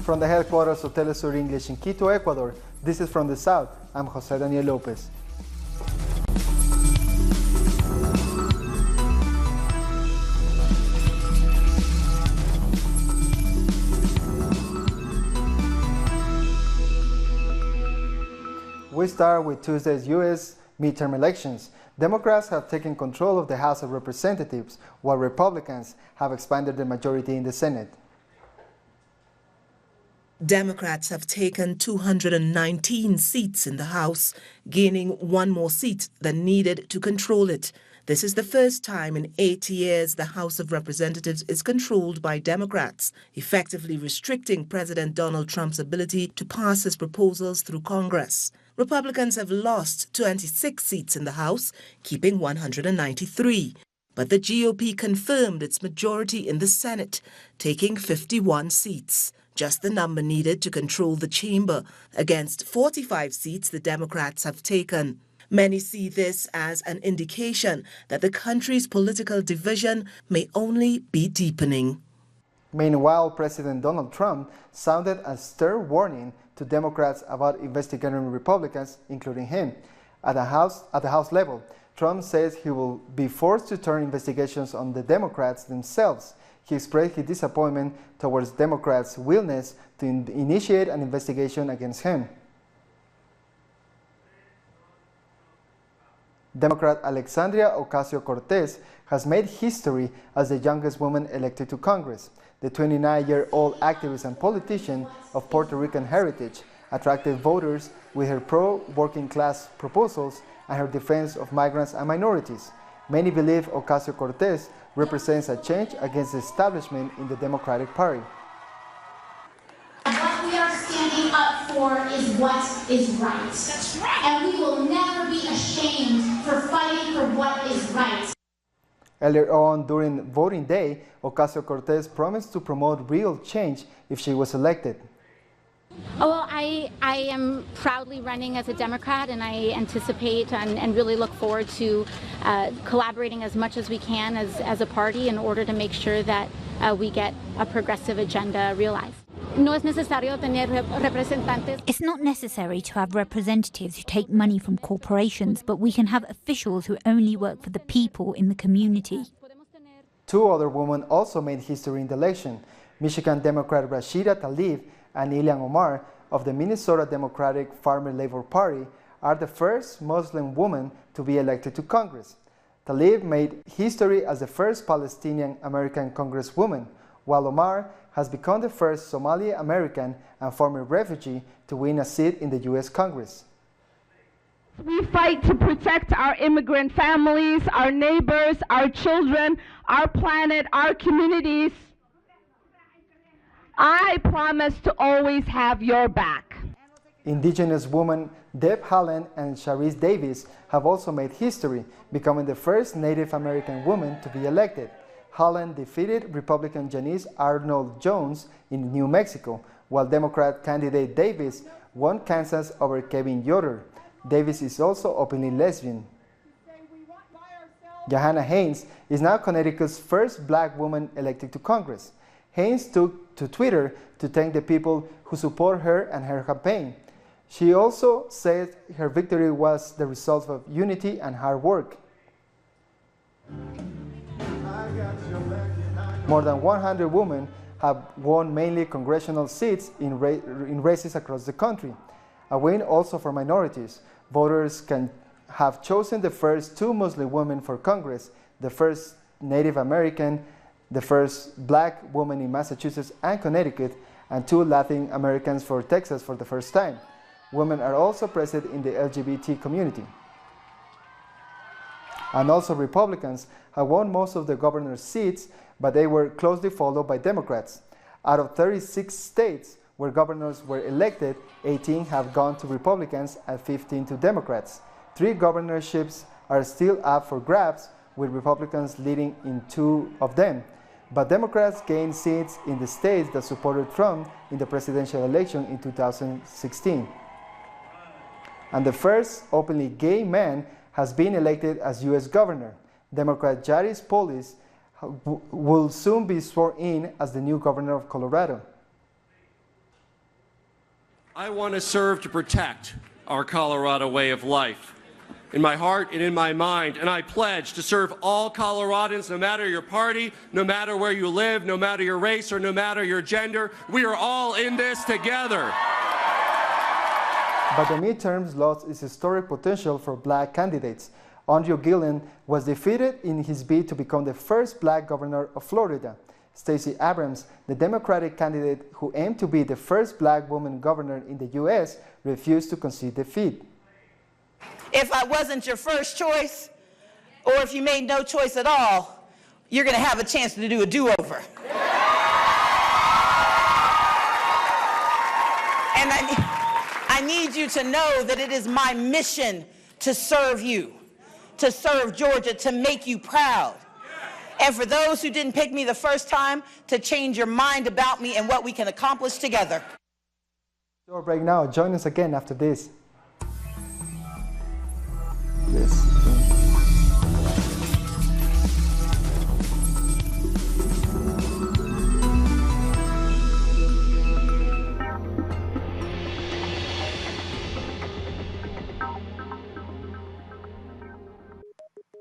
From the headquarters of Telesur English in Quito, Ecuador, this is From the South. I'm Jose Daniel Lopez. We start with Tuesday's US midterm elections. Democrats have taken control of the House of Representatives, while Republicans have expanded the majority in the Senate. Democrats have taken 219 seats in the House, gaining one more seat than needed to control it. This is the first time in 8 years the House of Representatives is controlled by Democrats, effectively restricting President Donald Trump's ability to pass his proposals through Congress. Republicans have lost 26 seats in the House, keeping 193. But the GOP confirmed its majority in the Senate, taking 51 seats, just the number needed to control the chamber, against 45 seats the Democrats have taken. Many see this as an indication that the country's political division may only be deepening. Meanwhile, President Donald Trump sounded a stern warning to Democrats about investigating Republicans, including him. At the House level, Trump says he will be forced to turn investigations on the Democrats themselves. He expressed his disappointment towards Democrats' willingness to initiate an investigation against him. Democrat Alexandria Ocasio-Cortez has made history as the youngest woman elected to Congress. The 29-year-old activist and politician of Puerto Rican heritage attracted voters with her pro-working class proposals and her defense of migrants and minorities. Many believe Ocasio-Cortez represents a change against the establishment in the Democratic Party. What we are standing up for is what is right. That's right. And we will never be ashamed for fighting for what is right. Earlier on, during voting day, Ocasio-Cortez promised to promote real change if she was elected. Well, I am proudly running as a Democrat, and I anticipate and really look forward to collaborating as much as we can as a party in order to make sure that we get a progressive agenda realized. It's not necessary to have representatives who take money from corporations, but we can have officials who only work for the people in the community. Two other women also made history in the election. Michigan Democrat Rashida Tlaib and Ilhan Omar of the Minnesota Democratic Farmer Labor Party are the first Muslim woman to be elected to Congress. Tlaib made history as the first Palestinian American congresswoman, while Omar has become the first Somali American and former refugee to win a seat in the U.S. Congress. We fight to protect our immigrant families, our neighbors, our children, our planet, our communities. I promise to always have your back. Indigenous women Deb Haaland and Sharice Davis have also made history, becoming the first Native American woman to be elected. Haaland defeated Republican Janice Arnold Jones in New Mexico, while Democrat candidate Davis won Kansas over Kevin Yoder. Davis is also openly lesbian. Johanna Haynes is now Connecticut's first black woman elected to Congress. Haynes took to Twitter to thank the people who support her and her campaign. She also said her victory was the result of unity and hard work. More than 100 women have won mainly congressional seats in races across the country. A win also for minorities. Voters can have chosen the first two Muslim women for Congress, the first Native American, the first black woman in Massachusetts and Connecticut, and two Latin Americans for Texas for the first time. Women are also present in the LGBT community. And also Republicans have won most of the governor's seats, but they were closely followed by Democrats. Out of 36 states where governors were elected, 18 have gone to Republicans and 15 to Democrats. 3 governorships are still up for grabs, with Republicans leading in 2 of them. But Democrats gained seats in the states that supported Trump in the presidential election in 2016. And the first openly gay man has been elected as U.S. governor. Democrat Jadis Polis will soon be sworn in as the new governor of Colorado. I want to serve to protect our Colorado way of life in my heart and in my mind, and I pledge to serve all Coloradans, no matter your party, no matter where you live, no matter your race, or no matter your gender. We are all in this together. But the midterms lost its historic potential for black candidates. Andrew Gillen was defeated in his bid to become the first black governor of Florida. Stacey Abrams, the Democratic candidate who aimed to be the first black woman governor in the U.S., refused to concede defeat. If I wasn't your first choice, or if you made no choice at all, you're going to have a chance to do a do-over. And I need you to know that it is my mission to serve you, to serve Georgia, to make you proud. And for those who didn't pick me the first time, to change your mind about me and what we can accomplish together. Short break now. Join us again after this.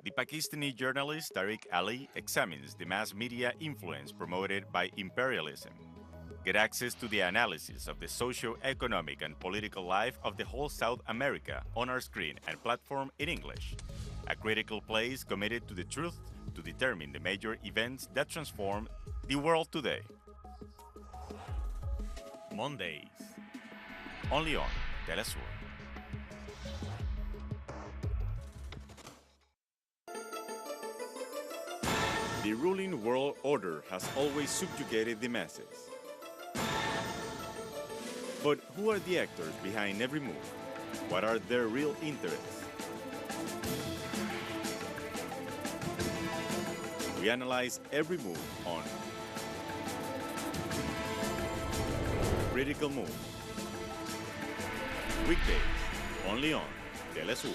The Pakistani journalist Tariq Ali examines the mass media influence promoted by imperialism. Get access to the analysis of the socio-economic and political life of the whole South America on our screen and platform in English. A critical place committed to the truth to determine the major events that transform the world today. Mondays, only on Telesur. The ruling world order has always subjugated the masses. But who are the actors behind every move? What are their real interests? We analyze every move on Critical Move. Weekdays, only on Telesur.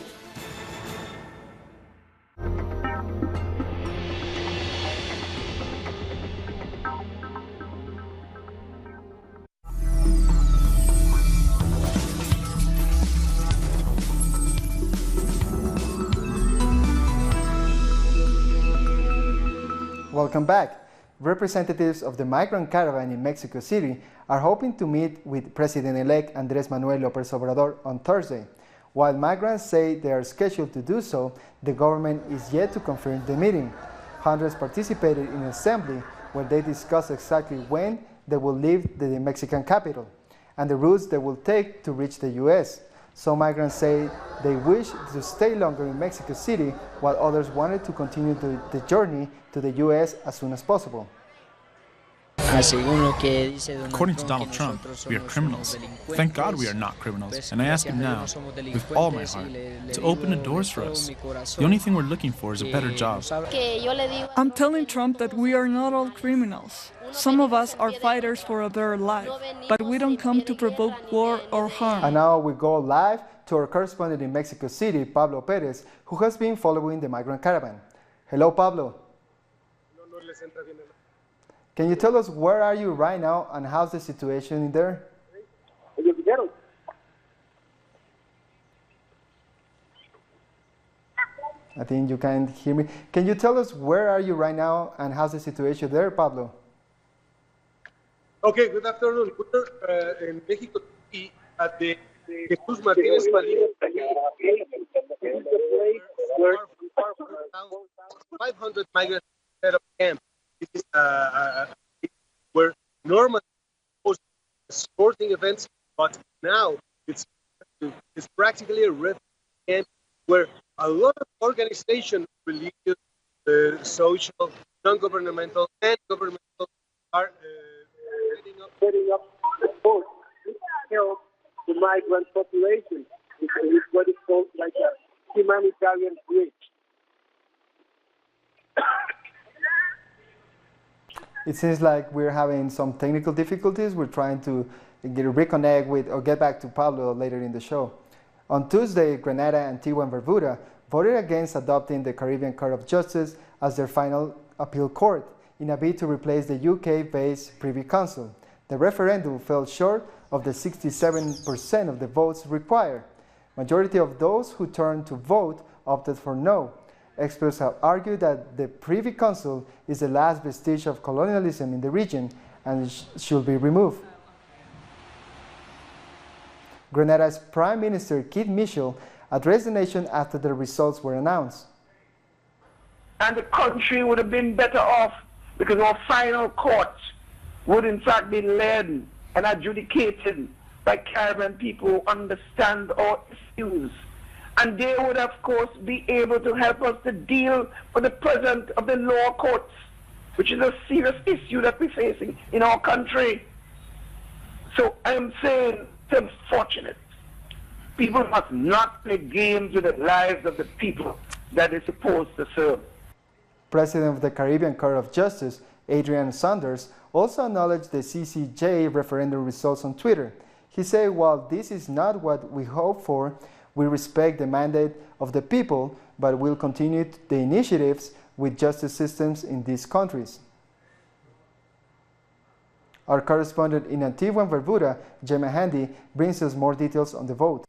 Welcome back. Representatives of the migrant caravan in Mexico City are hoping to meet with President-elect Andrés Manuel López Obrador on Thursday. While migrants say they are scheduled to do so, the government is yet to confirm the meeting. Hundreds participated in an assembly where they discussed exactly when they will leave the Mexican capital and the routes they will take to reach the U.S. Some migrants say they wish to stay longer in Mexico City, while others wanted to continue the journey to the U.S. as soon as possible. According to Donald Trump, we are criminals. Thank God we are not criminals, and I ask him now, with all my heart, to open the doors for us. The only thing we're looking for is a better job. I'm telling Trump that we are not all criminals. Some of us are fighters for a better life, but we don't come to provoke war or harm. And now we go live to our correspondent in Mexico City, Pablo Perez, who has been following the migrant caravan. Hello, Pablo. Can you tell us where are you right now and how's the situation in there? I think you can't hear me. Can you tell us where are you right now and how's the situation there, Pablo? Okay, good afternoon. We're in Mexico City at the Jesus Martinez Palino. This is the place where 500 migrants set up camp. This is where normally host sporting events, but now it's practically a refugee camp where a lot of organizations, religious, social, non-governmental, and governmental are setting up support to help the migrant population. It's what is called like a humanitarian bridge. It seems like we're having some technical difficulties. We're trying to reconnect with or get back to Pablo later in the show. On Tuesday, Grenada, Antigua, and Barbuda voted against adopting the Caribbean Court of Justice as their final appeal court in a bid to replace the UK-based Privy Council. The referendum fell short of the 67% of the votes required. Majority of those who turned to vote opted for no. Experts have argued that the Privy Council is the last vestige of colonialism in the region and should be removed. Grenada's Prime Minister Keith Mitchell addressed the nation after the results were announced. And the country would have been better off because our final courts would in fact be led and adjudicated by Caribbean people who understand our issues. And they would of course be able to help us to deal with the present of the lower courts, which is a serious issue that we're facing in our country. So I am saying it's unfortunate. People must not play games with the lives of the people that they're supposed to serve. President of the Caribbean Court of Justice, Adrian Saunders, also acknowledged the CCJ referendum results on Twitter. He said, while this is not what we hope for, we respect the mandate of the people, but will continue the initiatives with justice systems in these countries. Our correspondent in Antigua and Barbuda, Gemma Handy, brings us more details on the vote.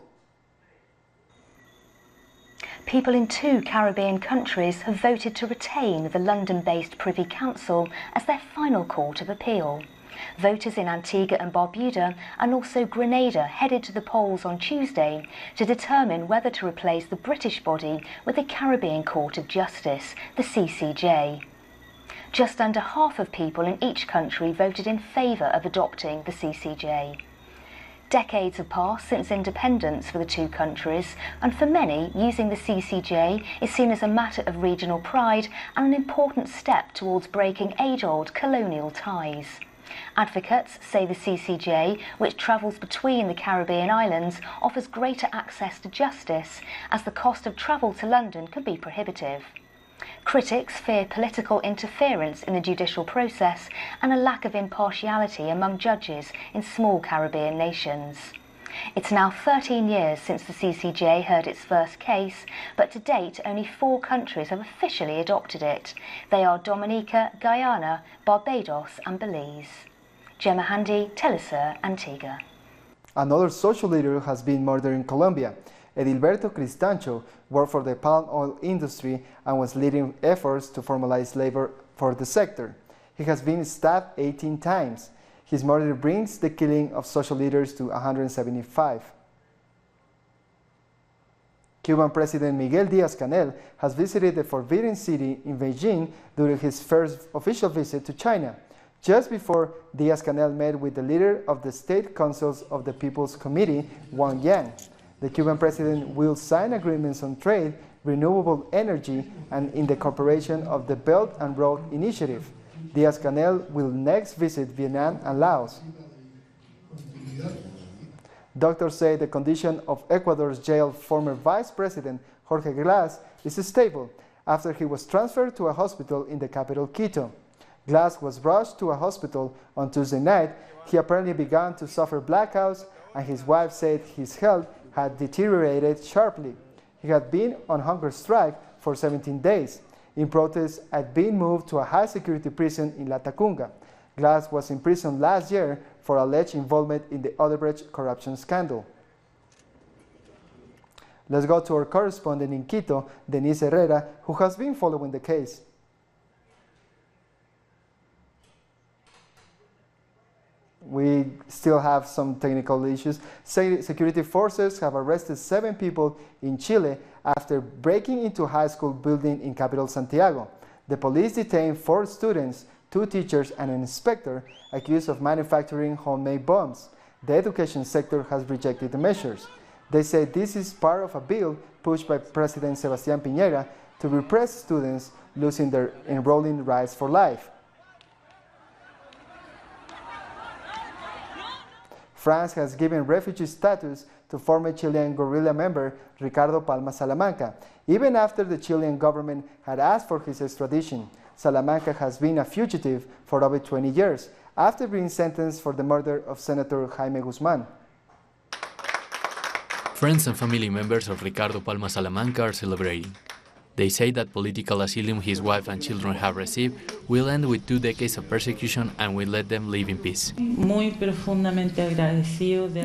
People in 2 Caribbean countries have voted to retain the London-based Privy Council as their final court of appeal. Voters in Antigua and Barbuda and also Grenada headed to the polls on Tuesday to determine whether to replace the British body with the Caribbean Court of Justice, the CCJ. Just under half of people in each country voted in favour of adopting the CCJ. Decades have passed since independence for the 2 countries, and for many, using the CCJ is seen as a matter of regional pride and an important step towards breaking age-old colonial ties. Advocates say the CCJ, which travels between the Caribbean islands, offers greater access to justice, as the cost of travel to London can be prohibitive. Critics fear political interference in the judicial process and a lack of impartiality among judges in small Caribbean nations. It's now 13 years since the CCJ heard its first case, but to date only 4 countries have officially adopted it. They are Dominica, Guyana, Barbados and Belize. Gemma Handy, Telesur, Antigua. Another social leader has been murdered in Colombia. Edilberto Cristancho worked for the palm oil industry and was leading efforts to formalize labor for the sector. He has been stabbed 18 times. His murder brings the killing of social leaders to 175. Cuban President Miguel Díaz-Canel has visited the Forbidden City in Beijing during his first official visit to China. Just before, Díaz-Canel met with the leader of the State Councils of the People's Committee, Wang Yang. The Cuban president will sign agreements on trade, renewable energy, and in the cooperation of the Belt and Road Initiative. Díaz-Canel will next visit Vietnam and Laos. Doctors say the condition of Ecuador's jailed former vice president Jorge Glass is stable after he was transferred to a hospital in the capital, Quito. Glass was rushed to a hospital on Tuesday night. He apparently began to suffer blackouts, and his wife said his health had deteriorated sharply. He had been on hunger strike for 17 days in protest at being moved to a high-security prison in La Tacunga. Glass was imprisoned last year for alleged involvement in the Odebrecht corruption scandal. Let's go to our correspondent in Quito, Denise Herrera, who has been following the case. We still have some technical issues. Security forces have arrested 7 people in Chile after breaking into a high school building in capital Santiago. The police detained 4 students, 2 teachers and an inspector accused of manufacturing homemade bombs. The education sector has rejected the measures. They say this is part of a bill pushed by President Sebastián Piñera to repress students losing their enrolling rights for life. France has given refugee status to former Chilean guerrilla member Ricardo Palma Salamanca, even after the Chilean government had asked for his extradition. Salamanca has been a fugitive for over 20 years after being sentenced for the murder of Senator Jaime Guzmán. Friends and family members of Ricardo Palma Salamanca are celebrating. They say that political asylum his wife and children have received will end with 2 decades of persecution and will let them live in peace.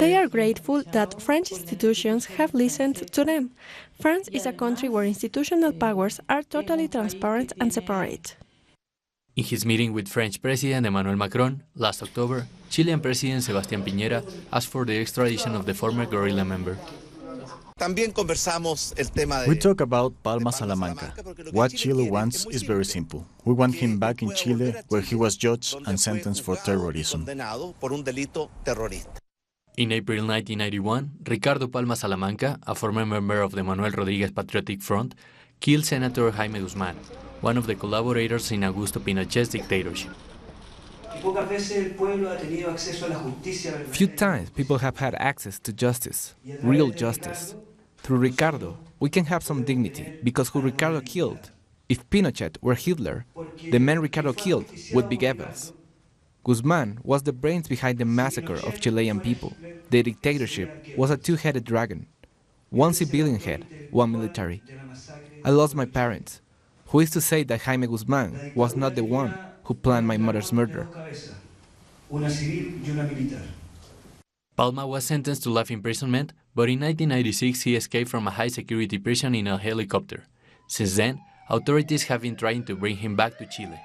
They are grateful that French institutions have listened to them. France is a country where institutional powers are totally transparent and separate. In his meeting with French President Emmanuel Macron last October, Chilean President Sebastián Piñera asked for the extradition of the former guerrilla member. We talk about Palma Salamanca. What Chile wants is very simple. We want him back in Chile, where he was judged and sentenced for terrorism. In April 1991, Ricardo Palma Salamanca, a former member of the Manuel Rodríguez Patriotic Front, killed Senator Jaime Guzmán, one of the collaborators in Augusto Pinochet's dictatorship. Few times people have had access to justice, real justice. Through Ricardo, we can have some dignity, because who Ricardo killed, if Pinochet were Hitler, the man Ricardo killed would be Goebbels. Guzmán was the brains behind the massacre of Chilean people. The dictatorship was a two-headed dragon, one civilian head, one military. I lost my parents. Who is to say that Jaime Guzmán was not the one who planned my mother's murder? Palma was sentenced to life imprisonment, but in 1996 he escaped from a high-security prison in a helicopter. Since then, authorities have been trying to bring him back to Chile.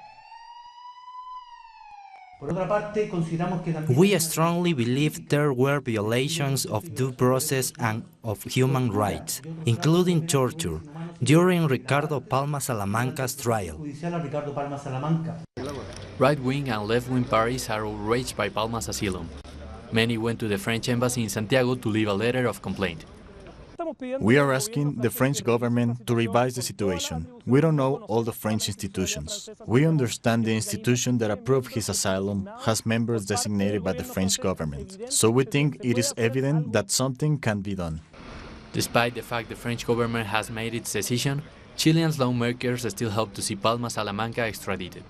We strongly believe there were violations of due process and of human rights, including torture, during Ricardo Palma Salamanca's trial. Right-wing and left-wing parties are outraged by Palma's asylum. Many went to the French embassy in Santiago to leave a letter of complaint. We are asking the French government to revise the situation. We don't know all the French institutions. We understand the institution that approved his asylum has members designated by the French government. So we think it is evident that something can be done. Despite the fact the French government has made its decision, Chilean lawmakers still hope to see Palma Salamanca extradited.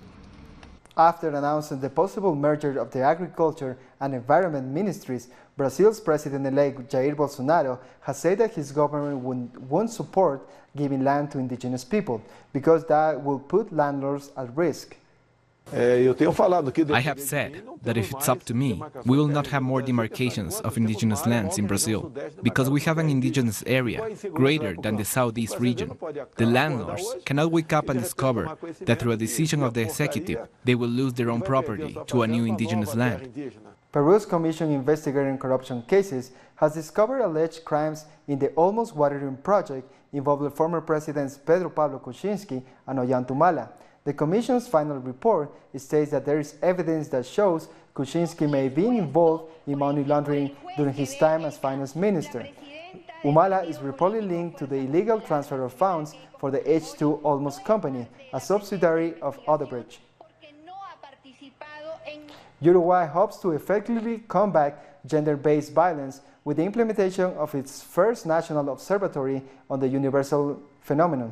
After announcing the possible merger of the Agriculture and Environment Ministries, Brazil's President-elect Jair Bolsonaro has said that his government won't support giving land to indigenous people because that will put landlords at risk. I have said that if it's up to me, we will not have more demarcations of indigenous lands in Brazil, because we have an indigenous area greater than the southeast region. The landlords cannot wake up and discover that through a decision of the executive, they will lose their own property to a new indigenous land. Peru's Commission investigating corruption cases has discovered alleged crimes in the Almost Water Room project involving former presidents Pedro Pablo Kuczynski and Ollanta. The Commission's final report states that there is evidence that shows Kuczynski may be involved in money laundering during his time as finance minister. Humala is reportedly linked to the illegal transfer of funds for the H2 Olmos company, a subsidiary of Odebrecht. Uruguay hopes to effectively combat gender-based violence with the implementation of its first national observatory on the universal phenomenon.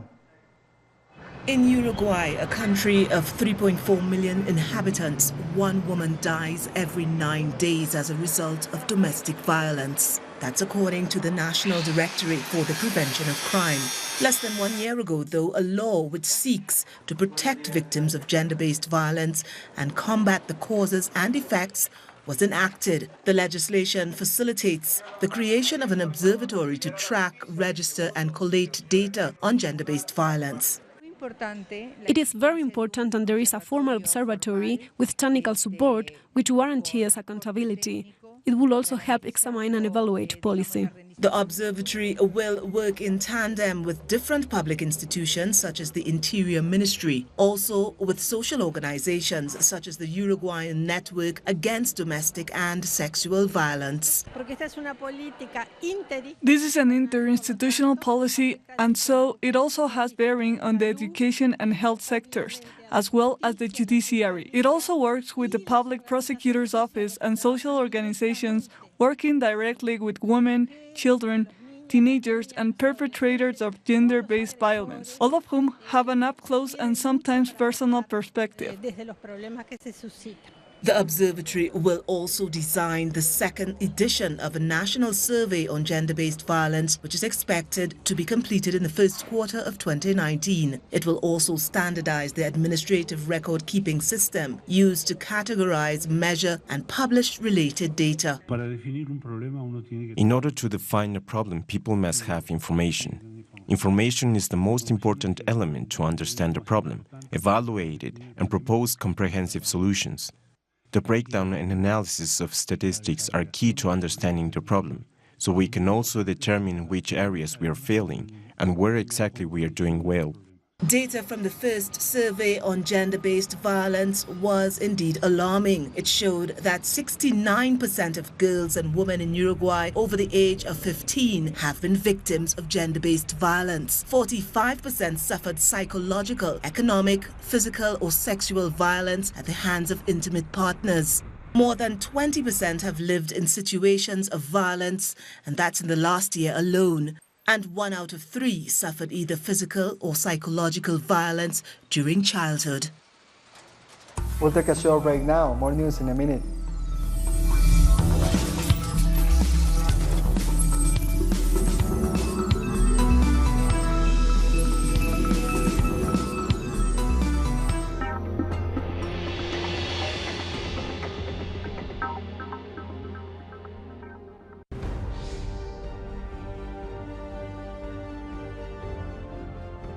In Uruguay, a country of 3.4 million inhabitants, one woman dies every 9 days as a result of domestic violence. That's according to the National Directorate for the Prevention of Crime. Less than 1 year ago, though, a law which seeks to protect victims of gender-based violence and combat the causes and effects was enacted. The legislation facilitates the creation of an observatory to track, register and collate data on gender-based violence. It is very important that there is a formal observatory with technical support which guarantees accountability. It will also help examine and evaluate policy. The observatory will work in tandem with different public institutions such as the Interior Ministry, also with social organizations such as the Uruguayan Network Against Domestic and Sexual Violence. This is an interinstitutional policy, and so it also has bearing on the education and health sectors, as well as the judiciary. It also works with the Public Prosecutor's Office and social organizations working directly with women, children, teenagers and perpetrators of gender-based violence, all of whom have an up-close and sometimes personal perspective. The observatory will also design the second edition of a national survey on gender-based violence, which is expected to be completed in the first quarter of 2019. It will also standardize the administrative record-keeping system used to categorize, measure, and publish related data. In order to define a problem, people must have information. Information is the most important element to understand the problem, evaluate it, and propose comprehensive solutions. The breakdown and analysis of statistics are key to understanding the problem, so we can also determine which areas we are failing and where exactly we are doing well. Data from the first survey on gender-based violence was indeed alarming. It showed that 69% of girls and women in Uruguay over the age of 15 have been victims of gender-based violence. 45% suffered psychological, economic, physical, or sexual violence at the hands of intimate partners. More than 20% have lived in situations of violence, and that's in the last year alone. And 1 out of 3 suffered either physical or psychological violence during childhood. We'll take a short break now. More news in a minute.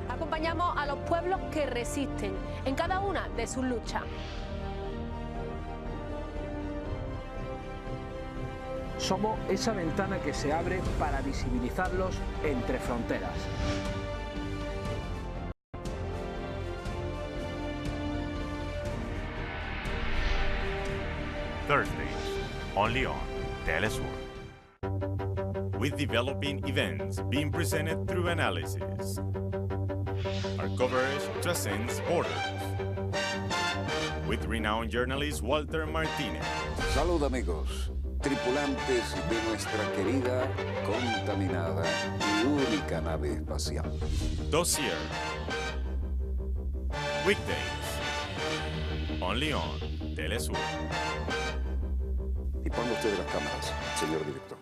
Acompañamos a los pueblos que resisten en cada una de sus luchas. Somos esa ventana que se abre para visibilizarlos entre fronteras. Thursdays, only on Telesur. With developing events being presented through analysis. Our coverage transcends borders. With renowned journalist Walter Martinez. Salud amigos, tripulantes de nuestra querida, contaminada y única nave espacial. Dossier. Weekdays. Only on Telesur. Y ponga usted las cámaras, señor director.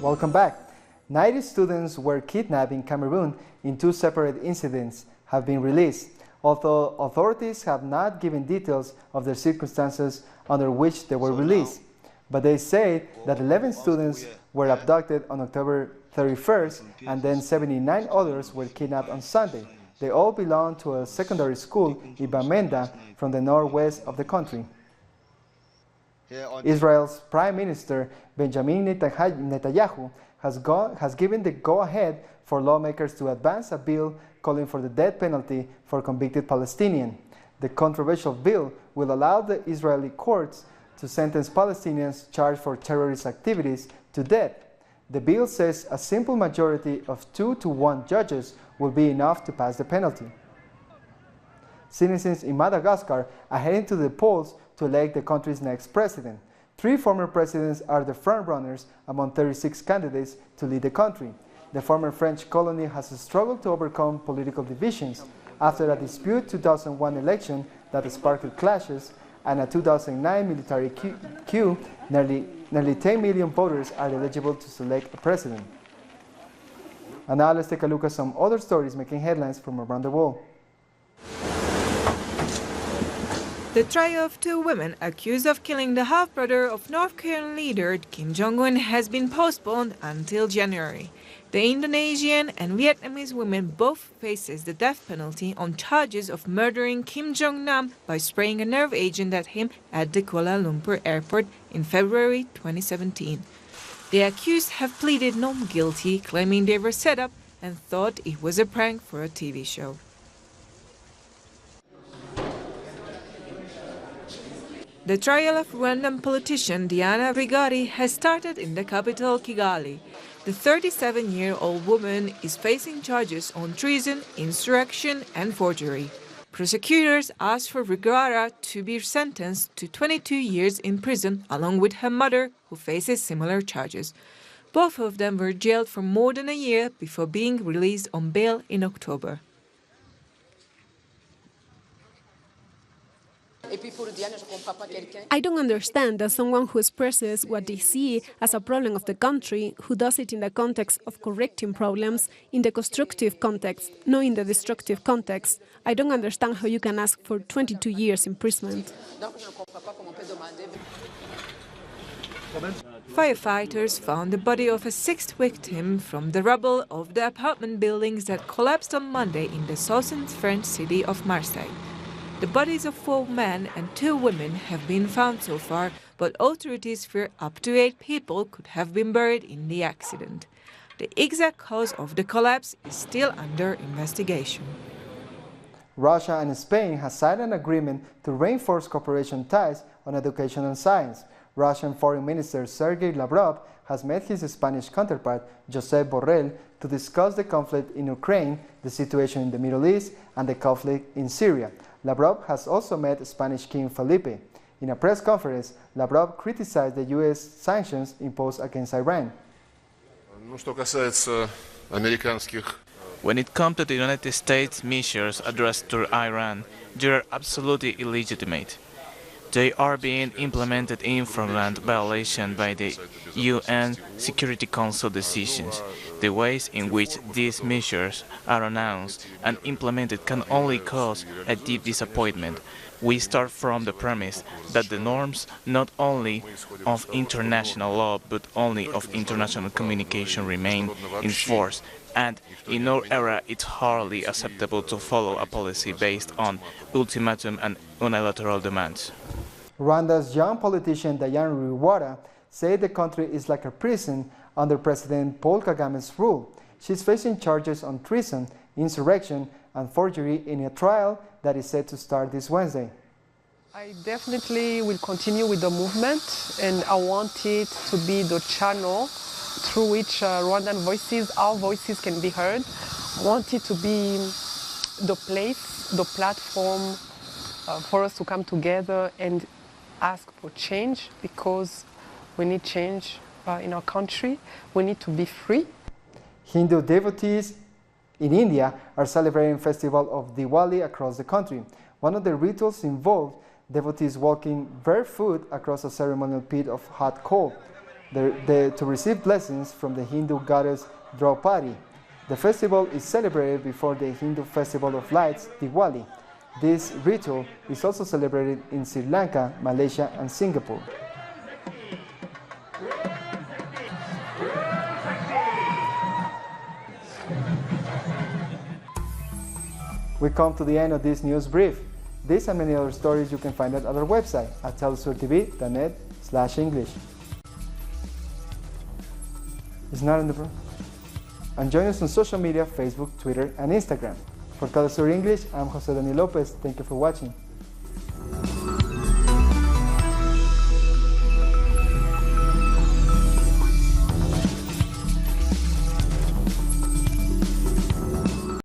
Welcome back. 90 students were kidnapped in Cameroon in 2 separate incidents have been released, although authorities have not given details of the circumstances under which they were released. But they say that 11 students were abducted on October 31st, and then 79 others were kidnapped on Sunday. They all belong to a secondary school in Bamenda from the northwest of the country. Israel's Prime Minister Benjamin Netanyahu has given the go-ahead for lawmakers to advance a bill calling for the death penalty for convicted Palestinians. The controversial bill will allow the Israeli courts to sentence Palestinians charged for terrorist activities to death. The bill says a simple majority of 2-to-1 judges will be enough to pass the penalty. Citizens in Madagascar are heading to the polls to elect the country's next president. 3 former presidents are the frontrunners among 36 candidates to lead the country. The former French colony has struggled to overcome political divisions after a disputed 2001 election that sparked clashes and a 2009 military coup. Nearly 10 million voters are eligible to select a president. And now let's take a look at some other stories making headlines from around the world. The trial of 2 women accused of killing the half-brother of North Korean leader Kim Jong-un has been postponed until January. The Indonesian and Vietnamese women both faces the death penalty on charges of murdering Kim Jong-nam by spraying a nerve agent at him at the Kuala Lumpur airport in February 2017. The accused have pleaded not guilty, claiming they were set up and thought it was a prank for a TV show. The trial of Rwandan politician Diana Rigari has started in the capital, Kigali. The 37-year-old woman is facing charges on treason, insurrection, and forgery. Prosecutors asked for Vergara to be sentenced to 22 years in prison, along with her mother, who faces similar charges. Both of them were jailed for more than a year before being released on bail in October. I don't understand that someone who expresses what they see as a problem of the country, who does it in the context of correcting problems, in the constructive context, not in the destructive context. I don't understand how you can ask for 22 years imprisonment. Firefighters found the body of a sixth victim from the rubble of the apartment buildings that collapsed on Monday in the southern French city of Marseille. The bodies of 4 men and 2 women have been found so far, but authorities fear up to 8 people could have been buried in the accident. The exact cause of the collapse is still under investigation. Russia and Spain have signed an agreement to reinforce cooperation ties on education and science. Russian Foreign Minister Sergei Lavrov has met his Spanish counterpart, Josep Borrell, to discuss the conflict in Ukraine, the situation in the Middle East, and the conflict in Syria. Lavrov has also met Spanish King Felipe. In a press conference, Lavrov criticized the U.S. sanctions imposed against Iran. When it comes to the United States measures addressed to Iran, they are absolutely illegitimate. They are being implemented in flagrant violation by the UN Security Council decisions. The ways in which these measures are announced and implemented can only cause a deep disappointment. We start from the premise that the norms not only of international law but only of international communication remain in force, and in our era it's hardly acceptable to follow a policy based on ultimatum and unilateral demands. Rwanda's young politician Diane Rwigara said the country is like a prison under President Paul Kagame's rule. She's facing charges on treason, insurrection, and forgery in a trial that is set to start this Wednesday. I definitely will continue with the movement, and I want it to be the channel through which Rwandan voices, our voices, can be heard. I want it to be the place, the platform for us to come together and ask for change, because we need change in our country. We need to be free. Hindu devotees in India are celebrating festival of Diwali across the country. One of the rituals involved devotees walking barefoot across a ceremonial pit of hot coal to receive blessings from the Hindu goddess Draupadi. The festival is celebrated before the Hindu festival of lights, Diwali. This ritual is also celebrated in Sri Lanka, Malaysia, and Singapore. We come to the end of this news brief. This and many other stories you can find at our website at telesurtv.net/English. It's not in the... And join us on social media, Facebook, Twitter, and Instagram. For Telesur English, I'm Jose Daniel Lopez. Thank you for watching.